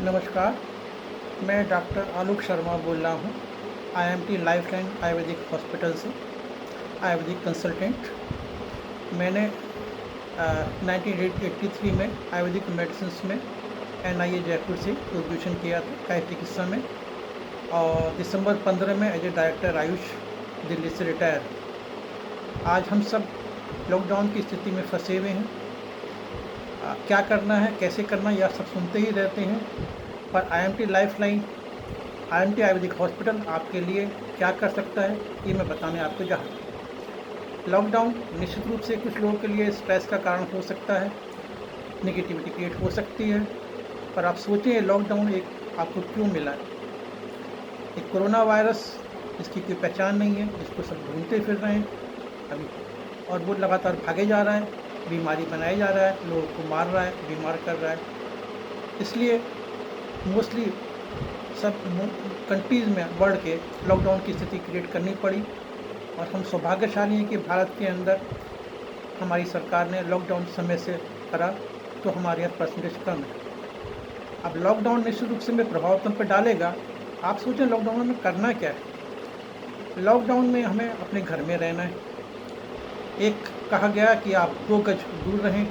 नमस्कार, मैं डॉक्टर आलोक शर्मा बोल रहा हूँ। आईएमटी लाइफलाइन आयुर्वेदिक हॉस्पिटल से आयुर्वेदिक कंसल्टेंट। मैंने 1983 में आयुर्वेदिक मेडिसिन में एनआईए जयपुर से ग्रेजुएशन किया था काया चिकित्सा में, और दिसंबर 15 में as a director AYUSH Delhi से रिटायर। आज हम सब लॉकडाउन की स्थिति में फंसे हुए हैं। क्या करना है, कैसे करना, यह सब सुनते ही रहते हैं, पर IMT lifeline IMT Ayurvedic hospital आपके लिए क्या कर सकता है, ये मैं बताने आपको जा रहा हूँ। लॉकडाउन निश्चित रूप से कुछ लोगों के लिए स्ट्रेस का कारण हो सकता है, नेगेटिविटी क्रिएट हो सकती है, पर आप सोचें लॉकडाउन एक आपको क्यों मिला है। एक कोरोना वायरस, इसकी कोई पहचान नहीं है, इसको सब ढूंढते फिर रहे हैं अभी, और वो लगातार भागे जा रहा है, बीमारी बनाया जा रहा है, लोगों को मार रहा है, बीमार कर रहा है। इसलिए मोस्टली सब कंट्रीज़ में वर्ल्ड के लॉकडाउन की स्थिति क्रिएट करनी पड़ी, और हम सौभाग्यशाली हैं कि भारत के अंदर हमारी सरकार ने लॉकडाउन समय से करा, तो हमारे यहाँ परसेंटेज कम है। अब लॉकडाउन निश्चित रूप से में प्रभाव तुम पर डालेगा। आप सोचें लॉकडाउन में करना क्या है। लॉकडाउन में हमें अपने घर में रहना है। एक कहा गया कि आप 2 गज दूर रहें,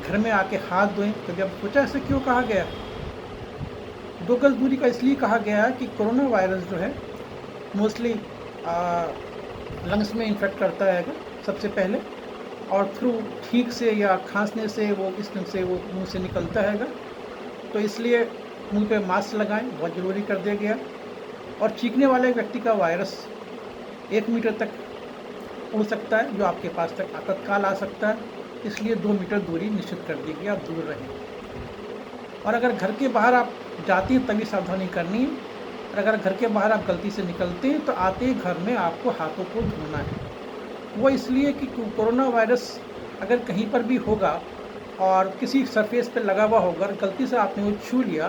घर में आके हाथ धोएं। तो जब सोचा ऐसे क्यों कहा गया, 2 गज दूरी का इसलिए कहा गया है कि कोरोना वायरस जो है मोस्टली लंग्स में इन्फेक्ट करता है सबसे पहले, और थ्रू छींक से या खांसने से वो इस ढंग से वो मुंह से निकलता है। तो इसलिए मुंह पे मास्क लगाएं, बहुत ज़रूरी कर दिया गया। और चीखने वाले व्यक्ति का वायरस 1 मीटर तक उड़ सकता है, जो आपके पास तक तत्काल आ सकता है, इसलिए 2 मीटर दूरी निश्चित कर दी गई, आप दूर रहें। और अगर घर के बाहर आप जाते हैं तभी सावधानी करनी है, और अगर घर के बाहर आप गलती से निकलते हैं तो आते ही घर में आपको हाथों को धोना है। वो इसलिए कि कोरोना वायरस अगर कहीं पर भी होगा और किसी सरफेस पर लगा हुआ होगा, गलती से आपने वो छू लिया,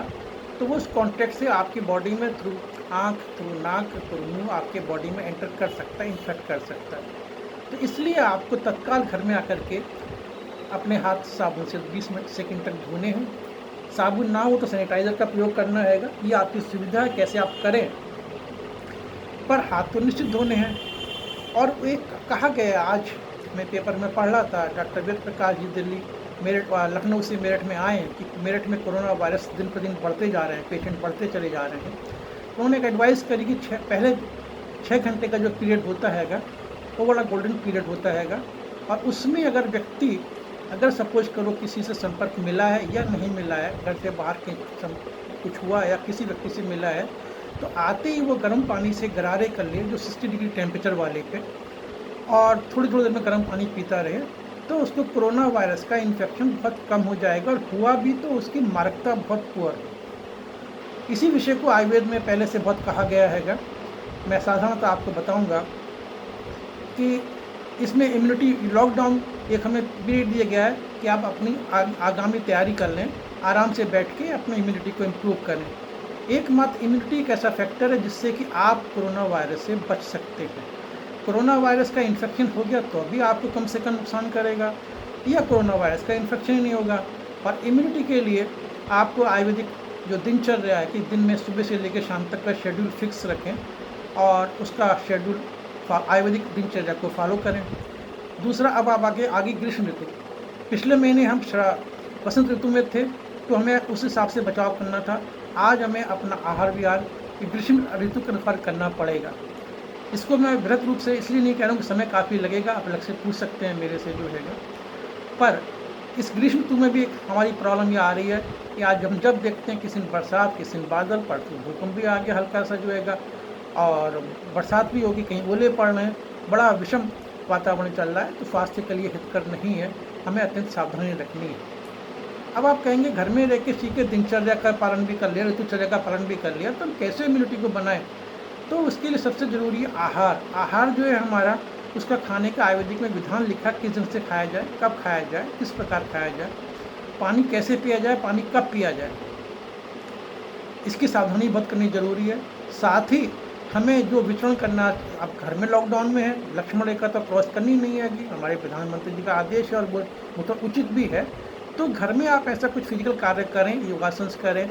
तो वो उस कॉन्टैक्ट से आपकी बॉडी में थ्रू आँख, थ्रू नाक, थ्रू मुँह आपके बॉडी में एंटर कर सकता है, इन्फेक्ट कर सकता है। तो इसलिए आपको तत्काल घर में आकर के अपने हाथ साबुन से 20 सेकंड तक धोने हैं। साबुन ना हो तो सैनिटाइज़र का प्रयोग करना है, ये आपकी सुविधा है, कैसे आप करें, पर हाथ तो निश्चित धोने हैं। और एक कहा गया, आज मैं पेपर में पढ़ रहा था, डॉक्टर वेद प्रकाश जी दिल्ली लखनऊ से मेरठ में आए कि मेरठ में कोरोना वायरस दिन प्रतिदिन बढ़ते जा रहे हैं, पेशेंट बढ़ते चले जा रहे हैं। तो उन्होंने एक एडवाइस करी कि पहले 6 घंटे का जो पीरियड होता है वो बड़ा गोल्डन पीरियड होता है, और उसमें अगर व्यक्ति अगर सपोज करो किसी से संपर्क मिला है या नहीं मिला है, घर से बाहर के कुछ हुआ या किसी व्यक्ति से मिला है, तो आते ही वो गर्म पानी से गरारे कर ले, जो 60 डिग्री टेम्परेचर वाले पे, और थोड़ी थोड़ी देर में गर्म पानी पीता रहे, तो उसको कोरोना वायरस का इन्फेक्शन बहुत कम हो जाएगा, और हुआ भी तो उसकी मारकता बहुत पुअर है। इसी विषय को आयुर्वेद में पहले से बहुत कहा गया है। मैं साधारणतः आपको बताऊंगा कि इसमें इम्यूनिटी लॉकडाउन एक हमें पीरियड दिया गया है कि आप अपनी आगामी तैयारी कर लें, आराम से बैठ के अपनी इम्यूनिटी को इम्प्रूव करें। एकमात्र इम्यूनिटी एक ऐसा फैक्टर है जिससे कि आप कोरोना वायरस से बच सकते हैं। कोरोना वायरस का इन्फेक्शन हो गया तो अभी आपको कम से कम नुकसान करेगा, या कोरोना वायरस का इन्फेक्शन ही नहीं होगा। और इम्यूनिटी के लिए आपको आयुर्वेदिक जो दिनचर्या है कि दिन में सुबह से लेकर शाम तक का शेड्यूल फिक्स रखें, और उसका शेड्यूल आयुर्वेदिक दिनचर्या को फॉलो करें। दूसरा, अब आप आगे ग्रीष्म ऋतु, पिछले महीने हम वसंत ऋतु में थे, तो हमें उस हिसाब से बचाव करना था। आज हमें अपना आहार विहार ग्रीष्म ऋतु के अनुसार करना पड़ेगा। इसको मैं वृहत रूप से इसलिए नहीं कह रहा हूँ कि समय काफ़ी लगेगा, आप अलग से पूछ सकते हैं मेरे से जो है। पर इस ग्रीष्म ऋतु में भी हमारी प्रॉब्लम ये आ रही है कि आज हम जब देखते हैं किसी दिन बरसात, किसी दिन बादल, परसों भूकंप भी आ गया हल्का सा जो है, और बरसात भी होगी, कहीं ओले पड़ रहे हैं, बड़ा विषम वातावरण चल रहा है। तो स्वास्थ्य के लिए हितकर नहीं है, हमें अत्यंत सावधानी रखनी है। अब आप कहेंगे घर में रह के सीखे दिनचर्या का पालन भी कर लिया, ऋतुचर्या का पालन भी कर लिया, तो हम कैसे इम्यूनिटी को बनाएं। तो उसके लिए सबसे ज़रूरी है आहार। आहार जो है हमारा, उसका खाने का आयुर्वेदिक में विधान लिखा, किस ढंग से खाया जाए, कब खाया जाए, किस प्रकार खाया जाए, पानी कैसे पिया जाए, पानी कब पिया जाए, इसकी सावधानी बहुत करनी जरूरी है। साथ ही हमें जो विचरण करना, अब घर में लॉकडाउन में है, लक्ष्मण रेखा तो क्रॉस करनी नहीं है कि हमारे प्रधानमंत्री जी का आदेश है, और वो तो उचित भी है तो घर में आप ऐसा कुछ फिजिकल कार्य करें, योगासन करें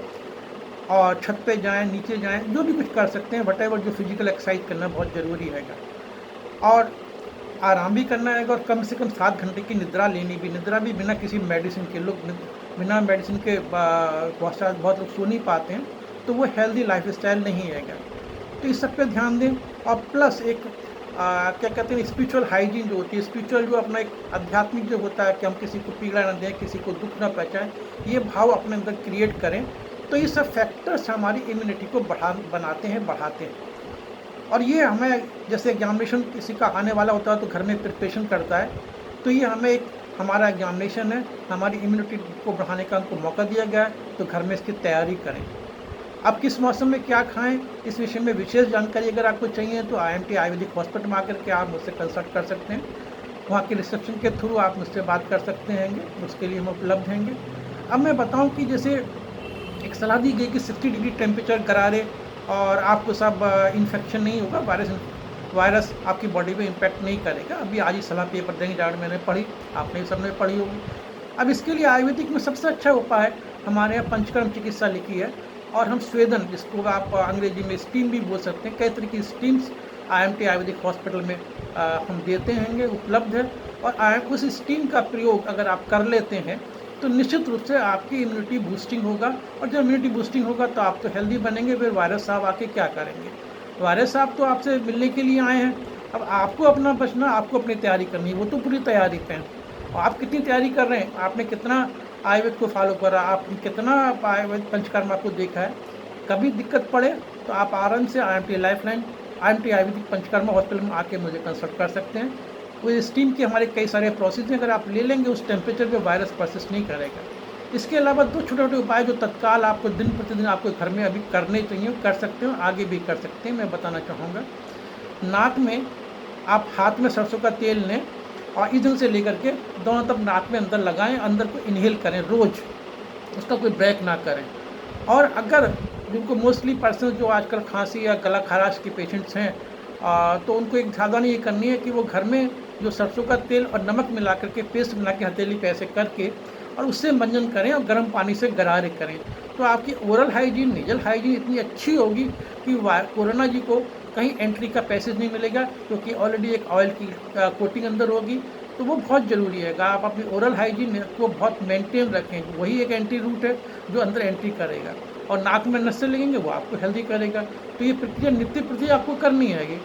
और छत पे जाएँ, नीचे जाएँ, जो भी कुछ कर सकते हैं, व्हाटएवर जो फिजिकल एक्सरसाइज करना बहुत ज़रूरी हैगा। और आराम भी करना है और कम से कम 7 घंटे की निद्रा लेनी भी। निद्रा भी बिना किसी मेडिसिन के लोग बिना मेडिसिन के बहुत लोग सो नहीं पाते हैं, तो वो हेल्दी लाइफ़स्टाइल नहीं हैगा। तो इस सब पे ध्यान दें और प्लस एक क्या कहते हैं स्पिरिचुअल हाइजीन जो होती है, स्पिरिचुअल जो अपना एक आध्यात्मिक जो होता है कि हम किसी को पीड़ा ना दें, किसी को दुःख ना पहुँचाएँ, ये भाव अपने अंदर क्रिएट करें। तो ये सब फैक्टर्स हमारी इम्यूनिटी को बढ़ाते हैं। और ये हमें जैसे एग्जामिनेशन किसी का आने वाला होता है तो घर में प्रिपरेशन करता है, तो ये हमें एक हमारा एग्जामिनेशन है, हमारी इम्यूनिटी को बढ़ाने का हमको मौका दिया गया है, तो घर में इसकी तैयारी करें। अब किस मौसम में क्या खाएं, इस विषय में विशेष जानकारी अगर आपको चाहिए तो IMT आयुर्वेदिक हॉस्पिटल में आकर के आप मुझसे कंसल्ट कर सकते हैं। वहाँ के रिसेप्शन के थ्रू आप मुझसे बात कर सकते हैंगे, उसके लिए हम उपलब्ध हैंगे। अब मैं बताऊँ कि जैसे एक सलाह दी गई कि 60 डिग्री टेम्परेचर करारे और आपको सब इन्फेक्शन नहीं होगा, वायरस आपकी बॉडी पे इम्पैक्ट नहीं करेगा। अभी आज ही सलाह पेपर देंगे, जाड़ मैंने पढ़ी, आपने सबने पढ़ी होगी। अब इसके लिए आयुर्वेदिक में सबसे अच्छा उपाय हमारे यहाँ पंचकर्म चिकित्सा लिखी है और हम स्वेदन, जिसको आप अंग्रेजी में स्टीम भी बोल सकते हैं, कई तरह की स्टीम्स IMT आयुर्वेदिक हॉस्पिटल में हम देते हैंगे, उपलब्ध है। और उस स्टीम का प्रयोग अगर आप कर लेते हैं तो निश्चित रूप से आपकी इम्यूनिटी बूस्टिंग होगा और जब इम्यूनिटी बूस्टिंग होगा तो आप तो हेल्दी बनेंगे। फिर वायरस साहब आके क्या करेंगे? वायरस साहब तो आपसे मिलने के लिए आए हैं। अब आपको अपना बचना, आपको अपनी तैयारी करनी है, वो तो पूरी तैयारी पे हैं। और आप कितनी तैयारी कर रहे हैं, आपने कितना आयुर्वेद को फॉलो करा, आप कितना आयुर्वेद पंचकर्मा को देखा है। कभी दिक्कत पड़े तो आप आराम से IMT lifeline, IMT Ayurvedic panchakarma hospital में आके मुझे कंसल्ट कर सकते हैं। वो स्टीम के हमारे कई सारे प्रोसेस हैं, अगर आप ले लेंगे उस टेम्परेचर पे वायरस परसिस्ट नहीं करेगा। इसके अलावा 2 छोटे-छोटे उपाय जो तत्काल आपको दिन प्रतिदिन आपको घर में अभी करने चाहिए, कर सकते हो, आगे भी कर सकते हैं, मैं बताना चाहूँगा। नाक में आप हाथ में सरसों का तेल लें और इधर से लेकर के दोनों तरफ नाक में अंदर लगाएं, अंदर को इनहेल करें रोज़, उसका कोई ब्रेक ना करें। और अगर जिनको मोस्टली पर्सन जो आजकल खांसी या गला खराश के पेशेंट्स हैं, तो उनको एक सावधानी ये करनी है कि वो घर में जो सरसों का तेल और नमक मिला करके पेस्ट बना के हथेली पे ऐसे करके और उससे मंजन करें और गर्म पानी से गरारे करें। तो आपकी ओरल हाइजीन, नेजल हाइजीन इतनी अच्छी होगी कि कोरोना जी को कहीं एंट्री का पैसेज नहीं मिलेगा, क्योंकि ऑलरेडी एक ऑयल की कोटिंग अंदर होगी। तो वो बहुत ज़रूरी है, आप अपनी ओरल हाइजीन को बहुत मेंटेन रखें, वही एक एंटी रूट है जो अंदर एंट्री करेगा। और नाक में नसें लगेंगे वो आपको हेल्दी करेगा। तो ये प्रक्रिया नित्य प्रति आपको करनी है।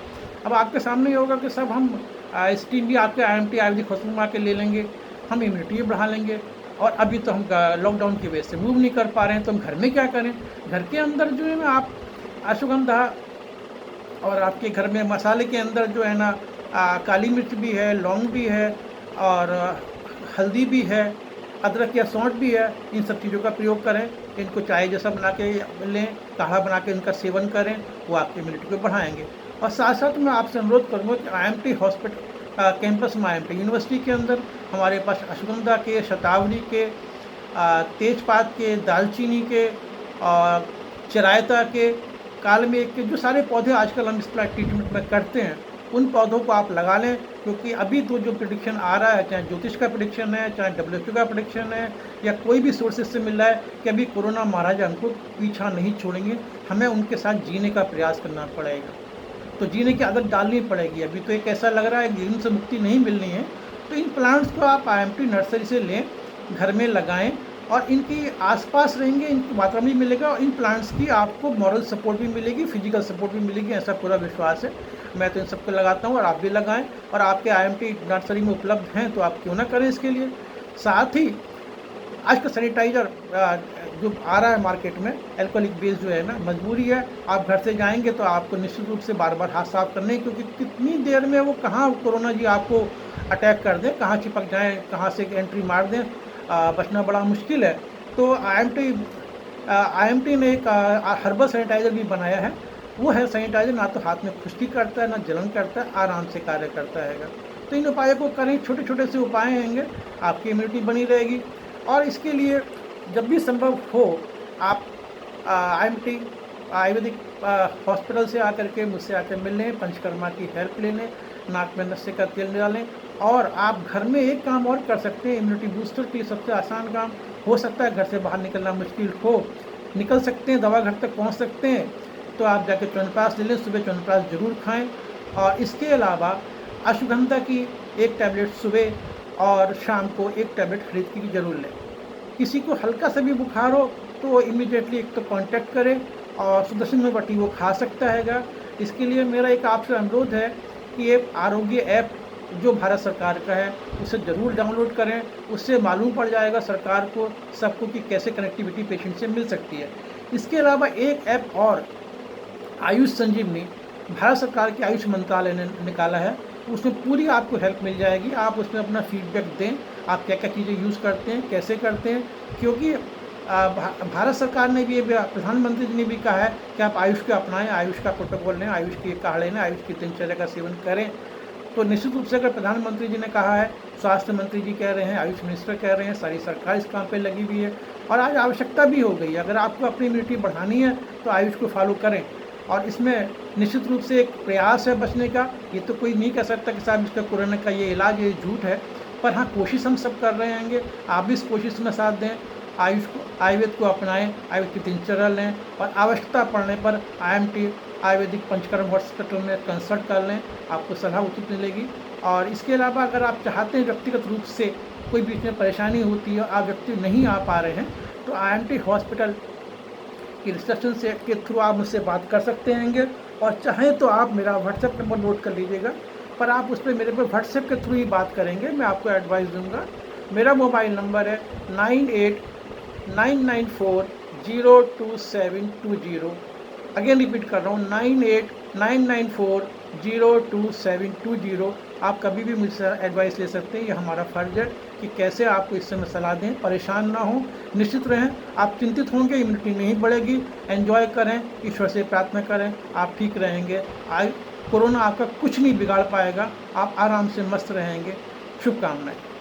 अब आपके सामने ये होगा कि सब हम स्टीम भी आपके IMT आयुर्वेदिक हॉस्पिटल में आके ले लेंगे, हम इम्यूनिटी बढ़ा लेंगे। और अभी तो हम लॉकडाउन की वजह से मूव नहीं कर पा रहे हैं, तो हम घर में क्या करें? घर के अंदर जो है ना, आप अश्वगंधा और आपके घर में मसाले के अंदर जो है ना काली मिर्च भी है, लौंग भी है और हल्दी भी है, अदरक या सौंठ भी है। इन सब चीज़ों का प्रयोग करें, इनको चाय जैसा बना के लें, काढ़ा बना के इनका सेवन करें, वो आपकी इम्यूनिटी को बढ़ाएंगे। और साथ साथ मैं आपसे अनुरोध करूँगा कि IMT हॉस्पिटल कैंपस में IMT यूनिवर्सिटी के अंदर हमारे पास अश्वगंधा के, शतावरी के, तेजपात के, दालचीनी के और चिरायता के, कालमेघ के, जो सारे पौधे आजकल हम इस तरह ट्रीटमेंट में करते हैं, उन पौधों को आप लगा लें। क्योंकि अभी तो जो प्रेडिक्शन आ रहा है, चाहे ज्योतिष का प्रेडिक्शन है, चाहे WHO का प्रेडिक्शन है, या कोई भी सोर्सेज से मिल रहा है कि अभी कोरोना महाराज हमको पीछा नहीं छोड़ेंगे, हमें उनके साथ जीने का प्रयास करना पड़ेगा। तो जीने की आदत डालनी पड़ेगी। अभी तो एक ऐसा लग रहा है कि इनसे मुक्ति नहीं मिलनी है। तो इन प्लांट्स को आप IMT नर्सरी से लें, घर में लगाएं और इनकी आसपास रहेंगे, इनकी वातावरण भी मिलेगा और इन प्लांट्स की आपको मॉरल सपोर्ट भी मिलेगी, फिजिकल सपोर्ट भी मिलेगी, ऐसा पूरा विश्वास है। मैं तो इन सबको लगाता हूँ और आप भी लगाएं। और आपके IMT नर्सरी में उपलब्ध हैं तो आप क्यों ना करें इसके लिए। साथ ही आज का सैनिटाइज़र जो आ रहा है मार्केट में, एल्कोहलिक बेस जो है ना, मजबूरी है। आप घर से जाएंगे तो आपको निश्चित रूप से बार बार हाथ साफ करने, क्योंकि कितनी देर में वो कहाँ कोरोना जी आपको अटैक कर दें, कहाँ चिपक जाएँ, कहाँ से एंट्री मार दें, बचना बड़ा मुश्किल है। तो IMT ने एक हर्बल सैनिटाइज़र भी बनाया है। वो है सैनिटाइज़र, ना तो हाथ में खुश्की करता है, ना जलन करता है, आराम से कार्य करता है। तो इन उपायों को करें, छोटे छोटे से उपाय होंगे, आपकी इम्यूनिटी बनी रहेगी। और इसके लिए जब भी संभव हो आप IMT आयुर्वेदिक हॉस्पिटल से आकर के मुझसे आकर मिल लें, पंचकर्मा की हेल्प ले लें। नाक में नशे का तेल डालें। और आप घर में एक काम और कर सकते हैं इम्यूनिटी बूस्टर के लिए सबसे आसान काम। हो सकता है घर से बाहर निकलना मुश्किल हो, निकल सकते हैं, दवा घर तक पहुंच सकते हैं, तो आप जाके च्यवनप्राश ले लें, सुबह च्यवनप्राश जरूर खाएं। और इसके अलावा अश्वगंधा की एक टैबलेट सुबह और शाम को एक टैबलेट खरीद के जरूर लें। किसी को हल्का सा भी बुखार हो तो वो इमीडिएटली एक तो कांटेक्ट करे और सुदर्शन मेवटी वो खा सकता हैगा। इसके लिए मेरा एक आपसे अनुरोध है कि ये आरोग्य ऐप जो भारत सरकार का है उसे ज़रूर डाउनलोड करें। उससे मालूम पड़ जाएगा सरकार को, सबको, कि कैसे कनेक्टिविटी पेशेंट से मिल सकती है। इसके अलावा एक ऐप और आयुष संजीवनी भारत सरकार के आयुष मंत्रालय ने निकाला है, उसमें पूरी आपको हेल्प मिल जाएगी। आप उसमें अपना फीडबैक दें, आप क्या क्या चीज़ें यूज़ करते हैं, कैसे करते हैं, क्योंकि भारत सरकार ने भी, प्रधानमंत्री जी ने भी कहा है कि आप आयुष को अपनाएं, आयुष का प्रोटोकॉल लें, आयुष के काढ़े लें, आयुष की दिनचर्या का सेवन करें। तो निश्चित रूप से अगर प्रधानमंत्री जी ने कहा है, स्वास्थ्य मंत्री जी कह रहे हैं, आयुष मिनिस्टर कह रहे हैं, सारी सरकार इस काम पे लगी हुई है और आज आवश्यकता भी हो गई है। अगर आपको अपनी इम्यूनिटी बढ़ानी है तो आयुष को फॉलो करें। और इसमें निश्चित रूप से एक प्रयास है बचने का। ये तो कोई नहीं कह सकता कि साहब इसका कोरोना का ये इलाज, ये झूठ है, पर हाँ, कोशिश हम सब कर रहे होंगे। आप भी इस कोशिश में साथ दें, आयुर्वेद को अपनाएं, आयुर्वेद की दिनचर्या लें और आवश्यकता पड़ने पर IMT आयुर्वेदिक पंचकर्म हॉस्पिटल में कंसल्ट कर लें, आपको सलाह उचित मिलेगी। और इसके अलावा अगर आप चाहते हैं व्यक्तिगत रूप से कोई बीच में परेशानी होती है, आप व्यक्ति नहीं आ पा रहे हैं, तो IMT हॉस्पिटल की रिसेप्शन से के थ्रू आप मुझसे बात कर सकते हैं। और चाहें तो आप मेरा व्हाट्सएप नंबर नोट कर लीजिएगा, पर आप उस पर मेरे पे व्हाट्सएप के थ्रू ही बात करेंगे, मैं आपको एडवाइस दूंगा। मेरा मोबाइल नंबर है 9899402720। अगेन रिपीट कर रहा हूँ, 9899402720। आप कभी भी मुझसे एडवाइस ले सकते हैं, ये हमारा फ़र्ज़ है कि कैसे आपको इस समय सलाह दें। परेशान ना हो, निश्चित रहें। आप चिंतित होंगे, इम्यूनिटी नहीं बढ़ेगी। एंजॉय करें, ईश्वर से प्रार्थना करें, आप ठीक रहेंगे। कोरोना आपका कुछ नहीं बिगाड़ पाएगा, आप आराम से मस्त रहेंगे। शुभकामनाएं।